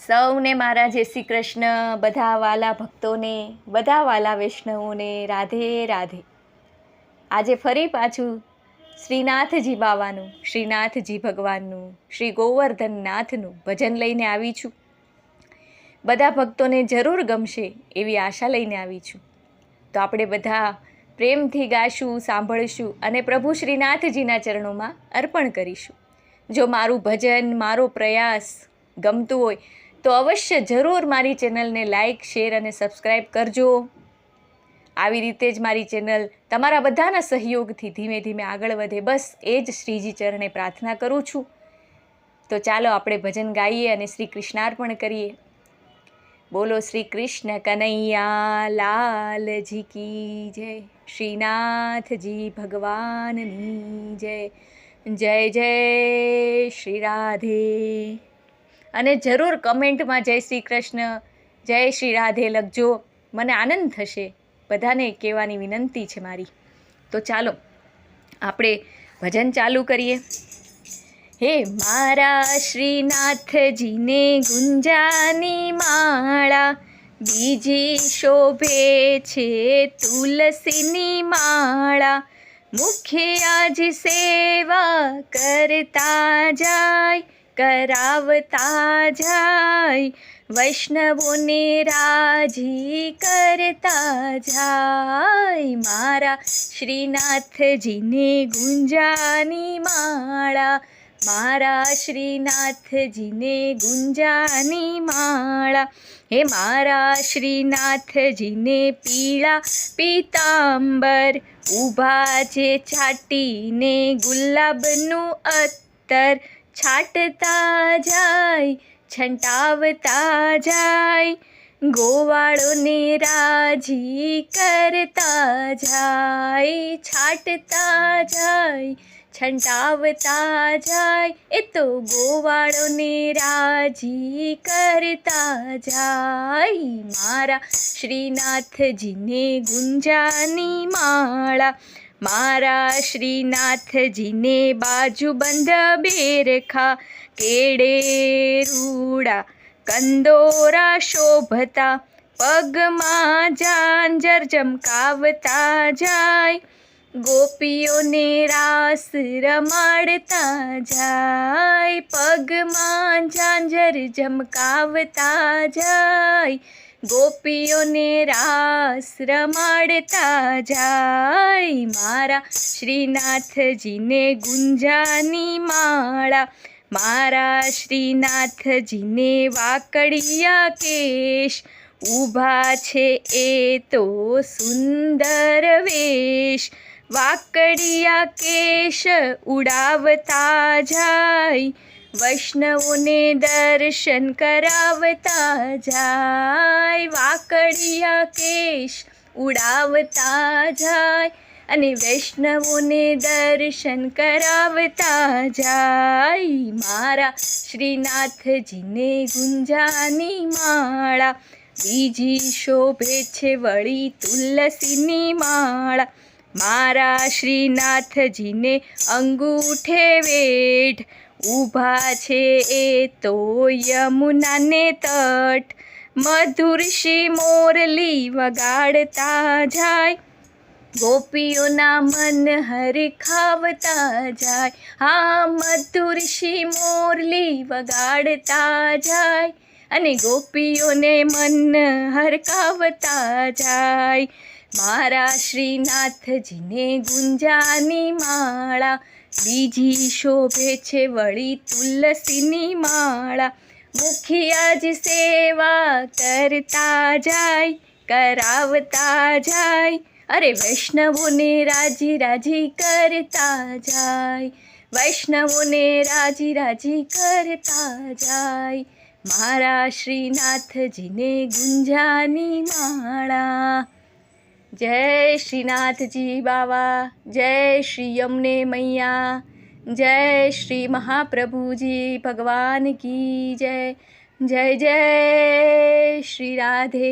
સૌને મારા જય શ્રી કૃષ્ણ, બધા વાલા ભક્તોને, બધા વાલા વૈષ્ણવોને રાધે રાધે. આજે ફરી પાછું શ્રીનાથજી બાવાનું, શ્રીનાથજી ભગવાનનું, શ્રી ગોવર્ધનનાથનું ભજન લઈને આવી છું. બધા ભક્તોને જરૂર ગમશે એવી આશા લઈને આવી છું. તો આપણે બધા પ્રેમથી ગાશું, સાંભળીશું અને પ્રભુ શ્રીનાથજીના ચરણોમાં અર્પણ કરીશું. જો મારું ભજન, મારો પ્રયાસ ગમતું હોય તો અવશ્ય જરૂર મારી ચેનલને લાઈક, શેર અને સબસ્ક્રાઈબ કરજો. આવી રીતે જ મારી ચેનલ તમારા બધાના સહયોગથી ધીમે ધીમે આગળ વધે, બસ એ જ શ્રીજી ચરણે પ્રાર્થના કરું છું. તો ચાલો આપણે ભજન ગાઈએ અને શ્રી કૃષ્ણાર્પણ કરીએ. બોલો શ્રી કૃષ્ણ કનૈયા લાલજી કી જય, શ્રીનાથજી ભગવાનની જય. જય જય શ્રી રાધે. અને જરૂર કમેન્ટમાં જય શ્રી કૃષ્ણ, જય શ્રી રાધે લખજો. મને આનંદ થશે. બધાને કહેવાની વિનંતી છે મારી. તો ચાલો આપણે ભજન ચાલુ કરીએ. હે મારા શ્રીનાથજીને ગુંજાની માળા, બીજી શોભે છે તુલસીની માળા. મુખિયાજી સેવા કરતા જાય, કરાવતા જાય, વૈષ્ણવોને રાજી કરતા જાય. મારા શ્રીનાથજીને ગુંજાની માળા, મારા શ્રીનાથજીને ગુંજાની માળા. હે મારા શ્રીનાથજીને પીળા પીતાંબર, ઊભા છે છાટીને ગુલાબનું અત્તર. છાટતા જાય, છંટાવતા જાય, ગોવાળોને રાજી કરતા જાય. છાટતા જાય, છંટાવતા જાય, એ તો ગોવાળોને રાજી કરતા જાય. મારા શ્રીનાથજીને ગુંજાની માળા, મારા શ્રીનાથજીને બાજુબંધ બેરખા, કેડે રૂડા કંદોરા શોભતા, પગમાં ઝાંઝર ઝમકાવતા જાય, ગોપીઓને રાસ રમાડતા જાય. પગમાં ઝાંઝર ઝમકાવતા જાય, ગોપીઓને રાસ રમાડતા જાય. મારા શ્રીનાથજીને ગુંજાની માળા, મારા શ્રીનાથજીને વાકડિયા કેશ, ઊભા છે એ તો સુંદર વેશ. વાકડિયા કેશ ઉડાવતા જાય, વૈષ્ણવોને દર્શન કરાવતા જાય. વાકડિયા કેશ ઉડાવતા જાય અને વૈષ્ણવોને દર્શન કરાવતા જાય. મારા શ્રીનાથજીને ગુંજાની માળા, બીજી શોભે છે વળી તુલસીની માળા. મારા શ્રીનાથજીને અંગૂઠે વેઢ, ઊભા છે એ તો યમુનાને તટ. મધુર શ્રી મોરલી વગાડતા જાય, ગોપીઓના મન હરખાવતા જાય. હા, મધુર શ્રી મોરલી વગાડતા જાય અને ગોપીઓને મન હરખાવતા જાય. મારા શ્રીનાથજીને ગુંજાની માળા, બીજી શોભે છે વળી તુલસીની માળા. મુખિયાજી સેવા કરતા જાય, કરાવતા જાય, અરે વૈષ્ણવોને રાજી રાજી કરતા જાય. વૈષ્ણવોને રાજી રાજી કરતા જાય. મારા શ્રીનાથજીને ગુંજાની માળા. જય શ્રીનાથજી બાવા, જય શ્રી યમને મૈયા, જય શ્રી મહાપ્રભુજી ભગવાન કી જય. જય જય શ્રી રાધે.